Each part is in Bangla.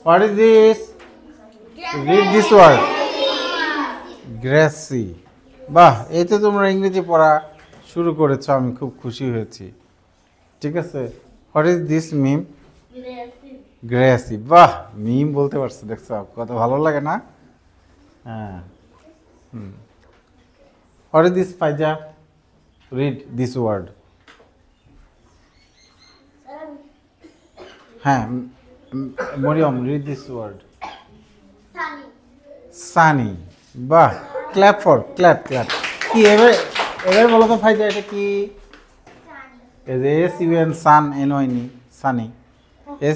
What is this? Read this word. Grassy. বাহ, এই তো তোমরা ইংরেজি পড়া শুরু করেছো, আমি খুব খুশি হয়েছি। ঠিক আছে, what is this meme? Gracie. বাহ, মিম বলতে পারছো, দেখছো কত ভালো লাগে না? হ্যাঁ। What is this Faiza? Read this word. হ্যাঁ Mariyam, read this word. Sunny. বাহ, ক্ল্যাপ ফর, ক্ল্যাপ ক্ল্যাপ। কি এবার এবার বলো তো ফাইজা, এটা কি? SUN সান NY নি, সানি।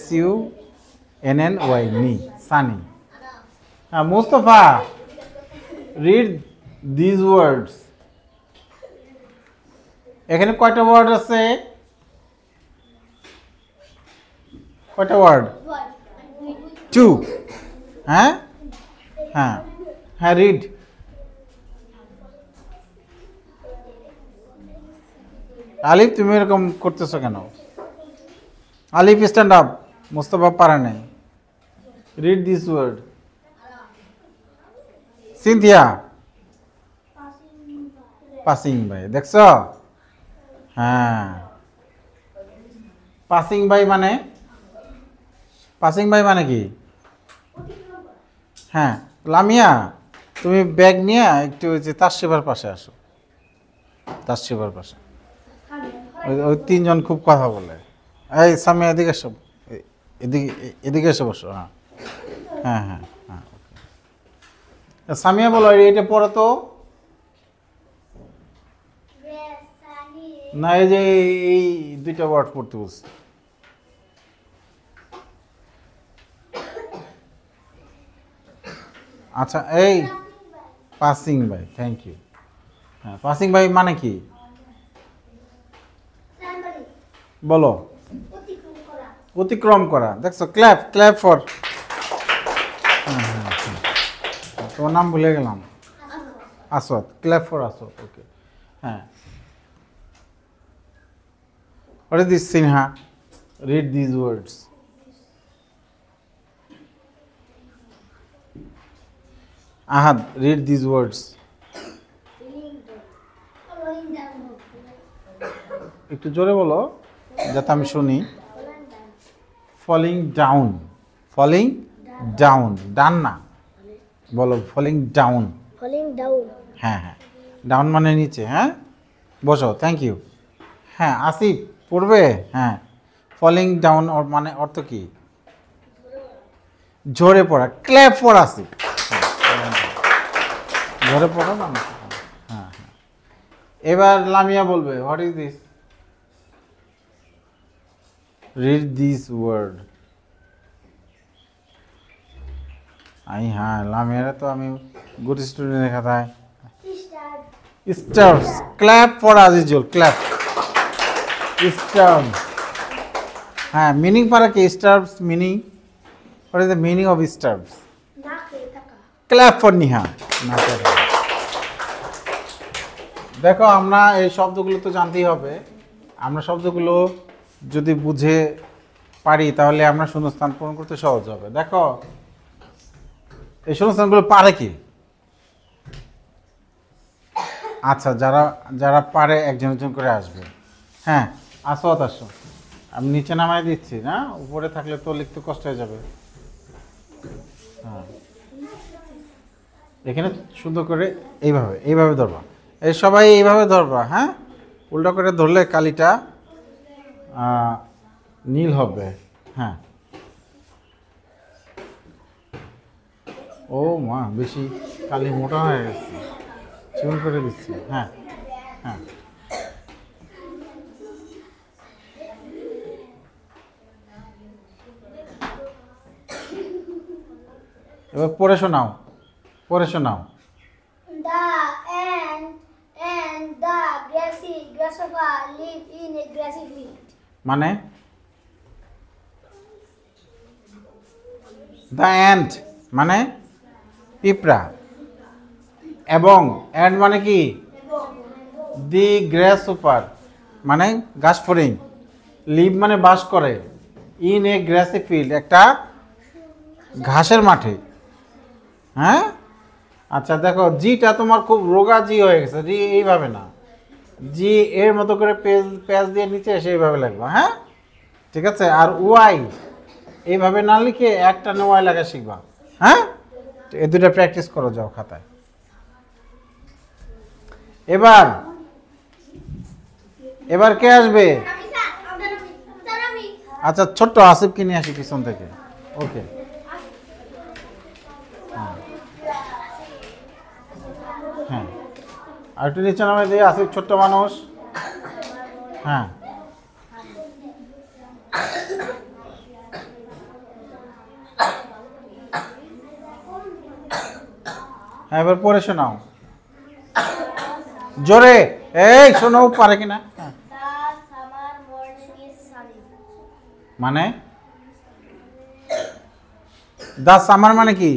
SUNNY নি, সানি। হ্যাঁ মুস্তফা, রিড দিস ওয়ার্ডস। এখানে কয়টা ওয়ার্ড আছে? কয়টা ওয়ার্ড? 2। হ্যাঁ হ্যাঁ হ্যাঁ, রিড। আলিফ, তুমি এরকম করতেছো কেন? আলিফ স্ট্যান্ড আপ, মুস্তফা পারে নাই। Read this word. Sinthia, passing by. দেখছো? হ্যাঁ, পাসিং বাই মানে, পাসিং বাই মানে কি? হ্যাঁ লামিয়া, তুমি ব্যাগ নিয়ে একটু ওই যে তাসরিফার পাশে আসো, তাসরিফার পাশে। ওই তিনজন খুব কথা বলে। এই সামিয়া, এদিকে এসো, এদিকে এদিকে এসে বসো। হ্যাঁ হ্যাঁ হ্যাঁ হ্যাঁ, সামিয়া বলো, এটা পড়ো তো। না, এই যে এই দুইটা ওয়ার্ড পড়তে বলছি। আচ্ছা, এই পাসিং বাই, থ্যাংক ইউ। হ্যাঁ, পাসিং বাই মানে কি বলো? অতিক্রম করা। দেখছো, ক্ল্যাপ ক্ল্যাপ ফর। তোমার নাম ভুলে গেলাম। আসওয়াদ, ক্ল্যাপ ফর আসওয়াদ। ওকে, হ্যাঁ। What is this Sinha? Read this words. Ahad, read this words. একটু জোরে বলো যাতে আমি শুনি। ফলিং ডাউন, ফলিং ডাউন, ডান না, বলো ফলিং ডাউন। Falling down. হ্যাঁ হ্যাঁ, ডাউন মানে নিচে। হ্যাঁ বসো, থ্যাংক ইউ। হ্যাঁ আসিফ পড়বে। হ্যাঁ, ফলিং ডাউন মানে অর্থ কি? ঝরে পড়া। Clap for Asif. ঝরে পড়া না। হ্যাঁ হ্যাঁ, এবার লামিয়া বলবে, what is this? Read this word. হ্যাঁ, লামিয়ারা তো আমি গুড স্টুডেন্টের খাতায়। Stars. Clap for Azizul, clap. Stars. হ্যাঁ, মিনিং পারা কি? Stars meaning, what is the meaning of stars? Clap for Niha. দেখো, আমরা এই শব্দগুলো তো জানতেই হবে। আমরা শব্দগুলো যদি বুঝে পারি তাহলে আমরা শূন্যস্থান পূরণ করতে সহজ হবে। দেখো, এই শূন্যস্থানগুলো পারে কি? আচ্ছা, যারা যারা পারে একজন একজন করে আসবে। হ্যাঁ আসওয়াত, আসো। আমি নিচে নামাই দিচ্ছি না, উপরে থাকলে তো লিখতে কষ্ট হয়ে যাবে। হ্যাঁ, এখানে সুন্দর করে এইভাবে এইভাবে ধরবা। এই সবাই এইভাবে ধরবা। হ্যাঁ, উল্টো করে ধরলে কালিটা নীল হবে। হ্যাঁ, ও মা, বেশি কালি মোটা হয়ে গেছে, চিকন করে দিচ্ছি। হ্যাঁ হ্যাঁ, এবার পড়ে শোনাও, পড়ে শোনাও। The ant and the grasshopper live in a grassy field. মানে দ্য অ্যান্ট মানে পিঁপড়া, এবং অ্যান্ট মানে কি? দি গ্রাসহপার মানে ঘাসফড়িং লিভ মানে বাস করে, ইন এ গ্রাসি ফিল্ড একটা ঘাসের মাঠে। হ্যাঁ, আচ্ছা দেখো জিটা তোমার খুব রোগা জি হয়ে গেছে, জি এইভাবে না, জি এর মতো করে পেজ দিয়ে নিচে এসে এইভাবে লাগবে। হ্যাঁ ঠিক আছে। আর ওয়াই এইভাবে না লিখে একটা ওয়াই লাগা শিখবা। হ্যাঁ, এই দুটো প্র্যাকটিস করো যাও খাতায়। এবার এবার কে আসবে? আচ্ছা ছোট্ট আসিফকে নিয়ে আসি পিছন থেকে। ওকে, হ্যাঁ আর একটু নিচে নামে দিয়ে, আসিফ ছোট্ট মানুষ। হ্যাঁ হ্যাঁ এবার পড়ে শোনাও জোরে। এই শোনো পারে কিনা। হ্যাঁ। মানে দা সামার মানে কি?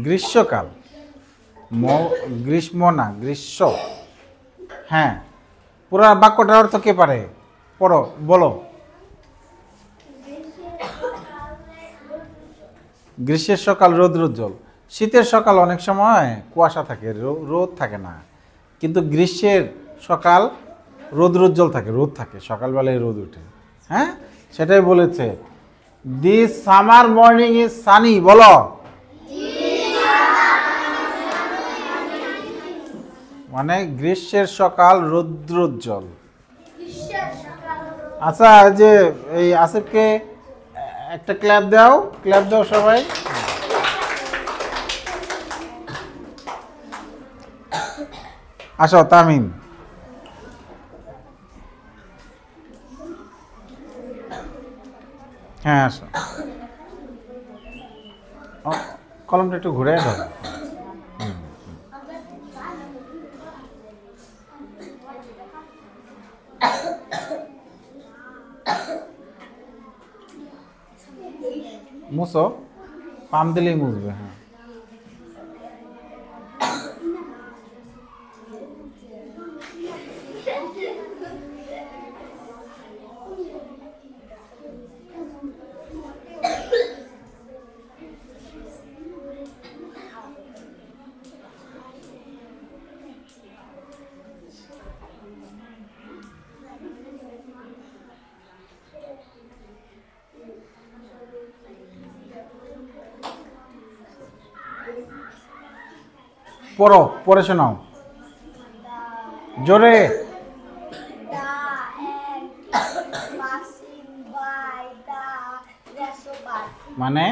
গ্রীষ্মকাল, গ্রীষ্ম না গ্রীষ্ম। হ্যাঁ, পুরো বাক্যটার অর্থ কে পারে? পড়ো, বলো। গ্রীষ্মের সকাল রৌদ্রোজ্জ্বল। শীতের সকাল অনেক সময় কুয়াশা থাকে, রোদ থাকে না, কিন্তু গ্রীষ্মের সকাল রৌদ্রোজ্জ্বল থাকে, রোদ থাকে, সকালবেলায় রোদ ওঠে। হ্যাঁ, সেটাই বলেছে। This summer morning is Sunny, বলো। মানে গ্রীষ্মের সকাল রৌদ্রোজ্জ্বল। আচ্ছা, যে এই আসিফকে একটা ক্ল্যাপ দাও, ক্ল্যাপ দাও সবাই। আসো তামিম। হ্যাঁ আসো, কলমটা একটু ঘুরে ধরো। মুছো, পাম দিলেই মুছবে। হ্যাঁ পড়ো, পড়ে শোনাও জোরে। মানে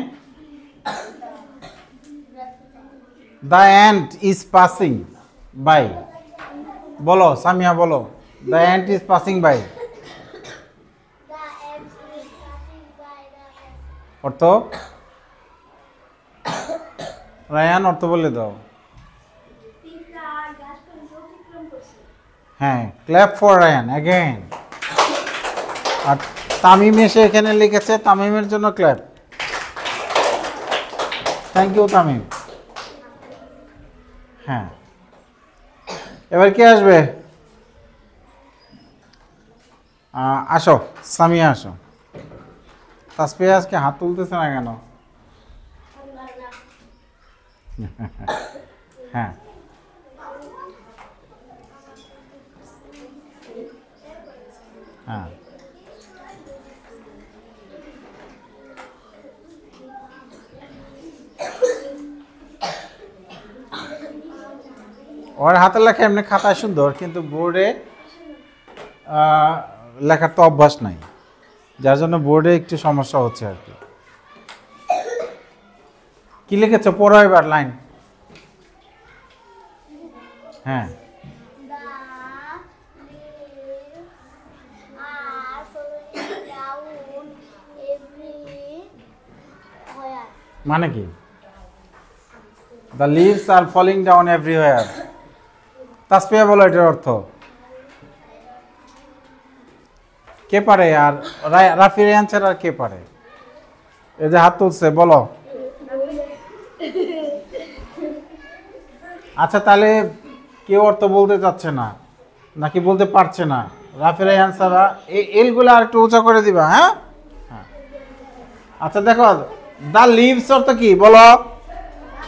the ant is passing by, বলো সামিয়া বলো। The ant is passing by অর্থ, রায়ান অর্থ বলে দাও। হ্যাঁ, ক্ল্যাপ ফর রায়ান অ্যাগেন। আর তামিম এসে এখানে লিখেছে, তামিমের জন্য ক্ল্যাপ। Thank you Tamim. হ্যাঁ, এবার কে আসবে? আসো সামিয়া আসো। তাসফিয়া আজকে হাত তুলতেছে না কেন? হ্যাঁ হ্যাঁ ওর হাতের লেখা এমনি খাতায় সুন্দর, কিন্তু বোর্ডে লেখার তো অভ্যাস নাই, যার জন্য বোর্ডে একটু সমস্যা হচ্ছে আর কি। কি লিখেছো পড়ো এবার লাইন। হ্যাঁ, মানে কি? The leaves are falling down everywhere. Tasfia বলো এটার অর্থ। কে পারে? আর রাফির অ্যান্সার আর কে পারে? এই যে হাত তুলছে, বলো। আচ্ছা, তাহলে কেউ অর্থ বলতে চাচ্ছে না নাকি বলতে পারছে না? রাফির অ্যান্সার এই এলগুলো আর একটু উঁচা করে দিবা, হ্যাঁ হ্যাঁ। আচ্ছা দেখো, দা লিভস অর্থ কি বলো?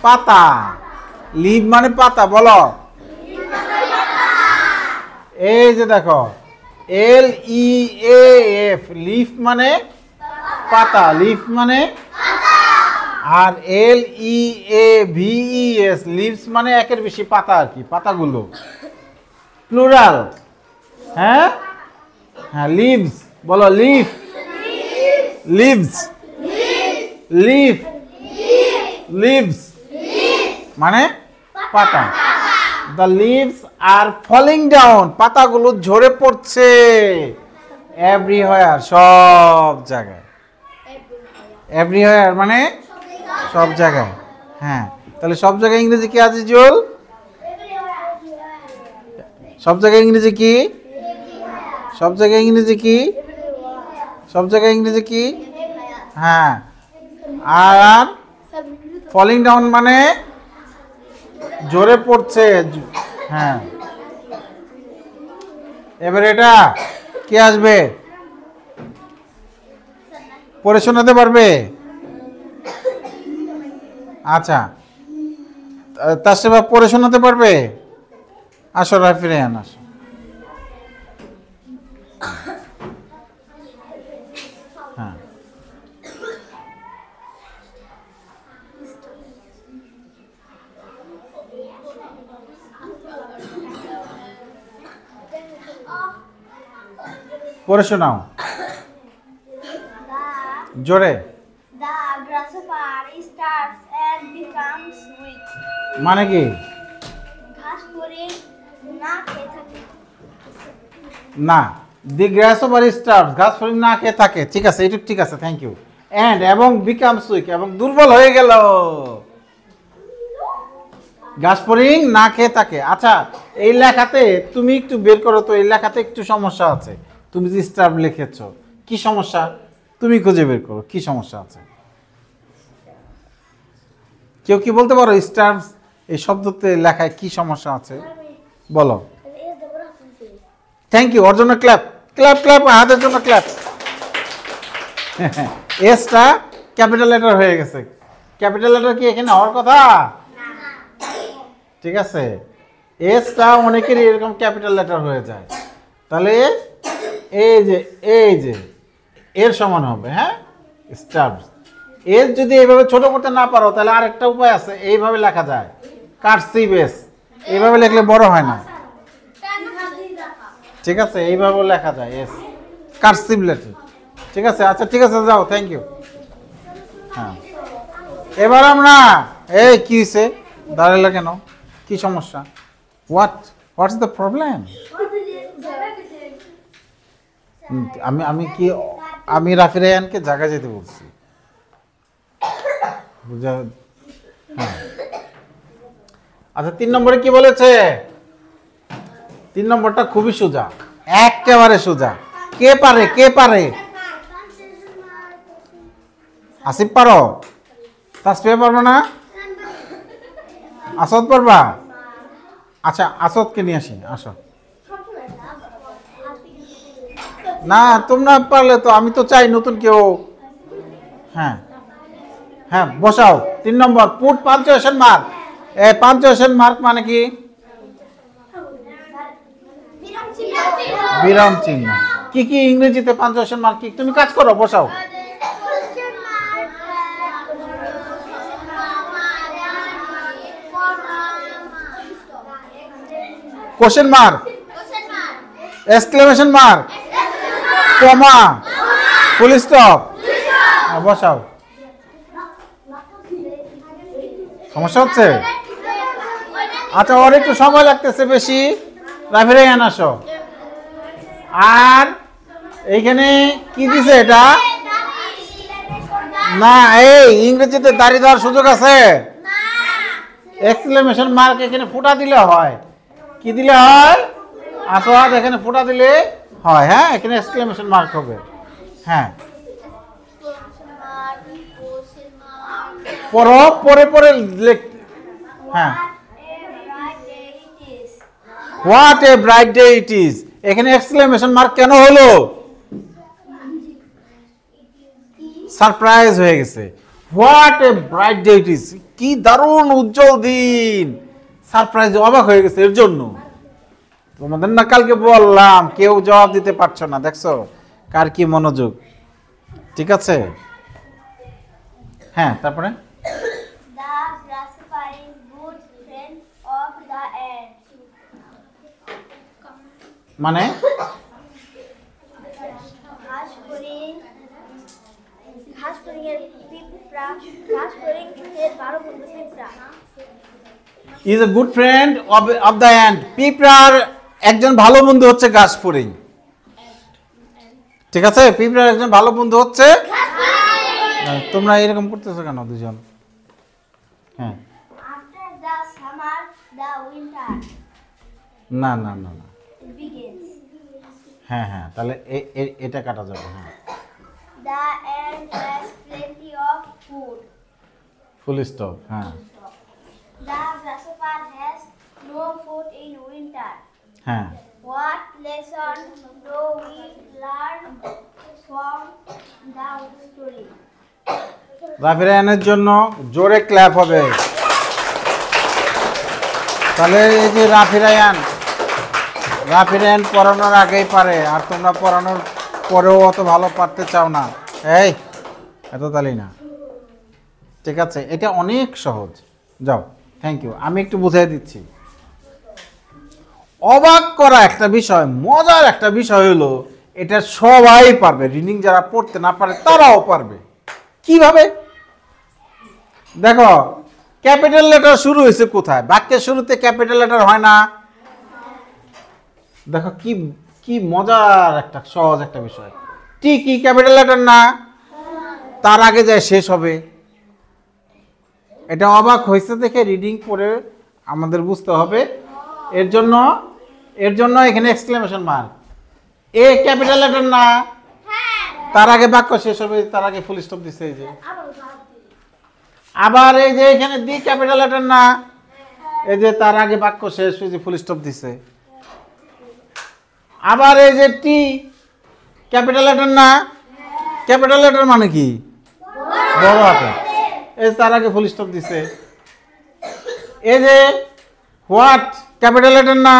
পাতা। লিভ মানে পাতা, বলো। এই যে দেখো, এল ই এ এফ, লিফ মানে পাতা, লিফ মানে, আর এল ই A V E S, leaves মানে একের বেশি পাতা আর কি, পাতাগুলো প্লুরাল। হ্যাঁ হ্যাঁ, লিভস বলো, লিফ, লিভস, লিফ, লিভস মানে পাতা। The leaves are falling down, পাতাগুলো ঝরে পড়ছে। এভরিহোয়ার, সব জায়গায়। এভরিহোয়ার মানে সব জায়গায়। হ্যাঁ, তাহলে সব জায়গায় ইংরেজি কি আছে জুল? সব জায়গায় ইংরেজি কি? সব জায়গায় ইংরেজি কি? সব জায়গায় ইংরেজি কি? হ্যাঁ, আর ফলিং ডাউন মানে ঝরে পড়ছে। হ্যাঁ, এবার এটা কি আসবে? পড়ে শোনাতে পারবে? আচ্ছা, তার সেবা পড়ে শোনাতে পারবে? আসো রাফিরান, আসো। হ্যাঁ, পড়ে শোনাও জোরে। The grasshopper starts and becomes weak. মানে কি? ঘাস পরে না খেয়ে থাকে। না, দি গ্রাসহপার স্টার্ভস, ঘাস ফড়িং না খেয়ে থাকে। ঠিক আছে, এটা ঠিক আছে, থ্যাংক ইউ। এন্ড এবং বিকামস উইক, এবং দুর্বল হয়ে গেল। ঘাস ফড়িং না খেয়ে থাকে। আচ্ছা, এই লেখাতে তুমি একটু বের করো তো, এই লেখাতে একটু সমস্যা আছে। তুমি যে স্টার্ভ লিখেছো, কি সমস্যা তুমি খুঁজে বের করো, কি সমস্যা আছে। কেউ কি বলতে পারো স্টার্ভ এই শব্দতে লেখায় কি সমস্যা আছে? বলো। থ্যাংক ইউ, ওর জন্য ক্ল্যাপ, ক্ল্যাপ, ক্ল্যাপ, হাতের জন্য ক্ল্যাপ। এসটা ক্যাপিটাল লেটার হয়ে গেছে। ক্যাপিটাল লেটার কি এখানে হওয়ার কথা? ঠিক আছে, এসটা অনেকেরই এরকম ক্যাপিটাল লেটার হয়ে যায়। তাহলে এই যে এর সমান হবে। হ্যাঁ, স্টার্ভস। এর যদি এইভাবে ছোট করতে না পারো, তাহলে আরেকটা উপায় আছে, এইভাবে লেখা যায়, কার্সিভ এস। এইভাবে লিখলে বড় হয় না। ঠিক আছে, এইভাবে লেখা যায় এস, কার্সিভ লেটার। ঠিক আছে, আচ্ছা ঠিক আছে, যাও, থ্যাংক ইউ। হ্যাঁ, এবার আমরা, এই কি হয়েছে দাঁড়ালে কেন, কি সমস্যা? What's the problem? আমি রাফি রায়ানকে জায়গা যেতে বলছি, বুঝা? হ্যাঁ, আচ্ছা 3 নম্বরে কি বলেছে? 3 নম্বরটা খুবই সোজা, একেবারে সোজা। কে পারে? কে পারে? আসিফ পারো? তাসফিয়া পারবো না? আসাদ পারবা? আচ্ছা, আসাদকে নিয়ে আসি, আসো। না, তোমরা পারলে তো, আমি তো চাই নতুন কেউ। হ্যাঁ হ্যাঁ, বসাও। 3 number, put punctuation mark. Punctuation mark মানে কি? বিরাম চিহ্ন। কি কি ইংরেজিতে পাঞ্চুয়েশন মার্ক কি? তুমি কাজ করো, বসাও। কোশ্চেন মার্ক, এক্সক্লেমেশন মার্ক, কমা, ফুল স্টপ। বসাও। সমস্যা হচ্ছে? আচ্ছা, ওর একটু সময় লাগতেছে বেশি। রাফিরে আসো। আর এইখানে কি দিছে এটা? না, এই ইংরেজিতে দাঁড়িয়ে দেওয়ার সুযোগ আছে? এক্সক্লেমেশন মার্ক এখানে ফুটা দিলে হয়। কি দিলে হয়? আসোয়াদ, এখানে ফুটা দিলে হয়। হ্যাঁ, এখানে এক্সক্লেমেশন মার্ক হবে। হ্যাঁ, পড়ো, পরে পরে লিখ। হ্যাঁ, what a bright day it is. এখানে এক্সক্লেমেশন মার্ক কেন হলো? সারপ্রাইজ হয়ে গেছে। What a bright day it is, কি দারুণ উজ্জ্বল দিন। সারপ্রাইজ, অবাক হয়ে গেছে এর জন্য। তোমাদের না কালকে বললাম, কেউ জবাব দিতে পারছো না। দেখছো কার কি মনোযোগ। ঠিক আছে, হ্যাঁ তারপরে The grasshopper is good friend of the ant. মানে ঘাস ফড়িং এর পিঁপড়া, ঘাস ফড়িং এর ভালো বন্ধু পিঁপড়া। Is a good friend of the ant. পিঁপড়ার একজন ভালো বন্ধু হচ্ছে ঘাস ফড়িং। ঠিক আছে, পিঁপড়ার একজন ভালো বন্ধু হচ্ছে। তোমরা এরকম করতেছো কেন দুজন? হ্যাঁ, After the summer, the winter না না না না, begins. হ্যাঁ হ্যাঁ, তাহলে এটা কাটা যাবে। হ্যাঁ, The ant has plenty of food. Full stop. হ্যাঁ The grasshopper has no food in winter. হ্যাঁ, What lesson do we learn from the story? রাফিরায়ানের জন্য জোরে ক্ল্যাপ হবে। তাহলে এই যে রাফিরায়ান পড়ানোর আগেই পারে, আর তোমরা পড়ানোর পরেও অত ভালো পারতে চাও না। এই এত তালি না, ঠিক আছে? এটা অনেক সহজ। যাও, থ্যাংক ইউ। আমি একটু বুঝিয়ে দিচ্ছি। অবাক করা একটা বিষয়, মজার একটা বিষয় হলো এটা সবাই পারবে। রিডিং যারা পড়তে না পারে তারাও পারবে। কিভাবে? দেখো, ক্যাপিটাল লেটার শুরু হয়েছে কোথায়? বাক্যের শুরুতে ক্যাপিটাল লেটার হয় না? দেখো কি কি মজার একটা সহজ একটা বিষয়। টি কি ক্যাপিটাল লেটার না? তার আগে যায় শেষ হবে। এটা অবাক হয়েছে দেখে রিডিং পড়ে আমাদের বুঝতে হবে। এর জন্য এখানে এক্সক্লেমেশন মার্ক। এ ক্যাপিটাল লেটার না, তার আগে বাক্য শেষ হবে, তার আগে ফুল স্টপ দিছে। এই যে আবার এই যে এখানে ডি ক্যাপিটাল লেটার না, এই যে তার আগে বাক্য শেষ, এই যে ফুল স্টপ দিছে। আবার এই যে টি ক্যাপিটাল লেটার না, ক্যাপিটাল লেটার মানে কি? বড় হাতের। এই তার আগে ফুল স্টপ দিছে। এই যে হোয়াট ক্যাপিটাল লেটার না,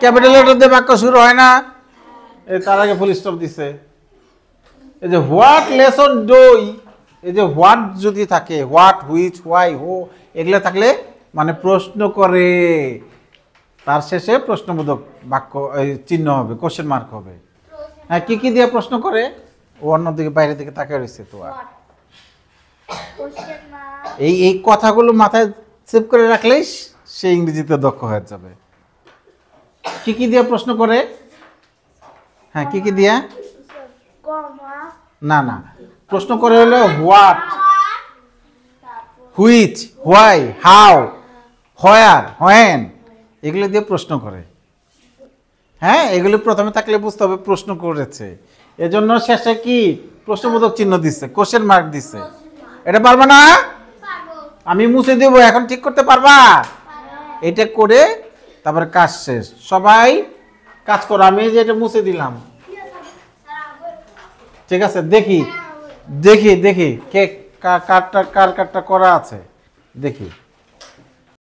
ক্যাপিটাল লেটার দিয়ে বাক্য শুরু হয় না, এই তার আগে ফুল স্টপ দিছে। এই যে হোয়াট লেসন ডই, এই যে হোয়াট যদি থাকে, হোয়াট, হুইচ, হোয়াই, হো, এগুলো থাকলে মানে প্রশ্ন করে, তার শেষে প্রশ্নবোধক বাক্য চিহ্ন হবে, কোশ্চেন মার্ক হবে। হ্যাঁ, কি কি দিয়ে প্রশ্ন করে? ও অন্যদিকে বাইরের দিকে তাকিয়ে রয়েছে। তো Question mark. এই কথাগুলো মাথায় সেভ করে রাখলেই সে ইংরেজিতে দক্ষ হয়ে যাবে। কি কি দিয়ে প্রশ্ন করে? হ্যাঁ, কি কি দিয়ে? Comma. না না, প্রশ্ন করে হলো what, which, why, how, where, when, এগুলো দিয়ে প্রশ্ন করে। হ্যাঁ, এগুলো প্রথমে থাকলে বুঝতে হবে প্রশ্ন করেছে। এজন্য শেষে কি প্রশ্নবোধক চিহ্ন দিচ্ছে, কোশ্চেন মার্ক দিচ্ছে। এটা পারবা না? আমি মুছে দেবো, এখন ঠিক করতে পারবা? এটা করে তারপরে কাজ শেষ। সবাই কাজ করো। আমি যে এটা মুছে দিলাম, ঠিক আছে? দেখি দেখি দেখি কে কারটা করা আছে, দেখি।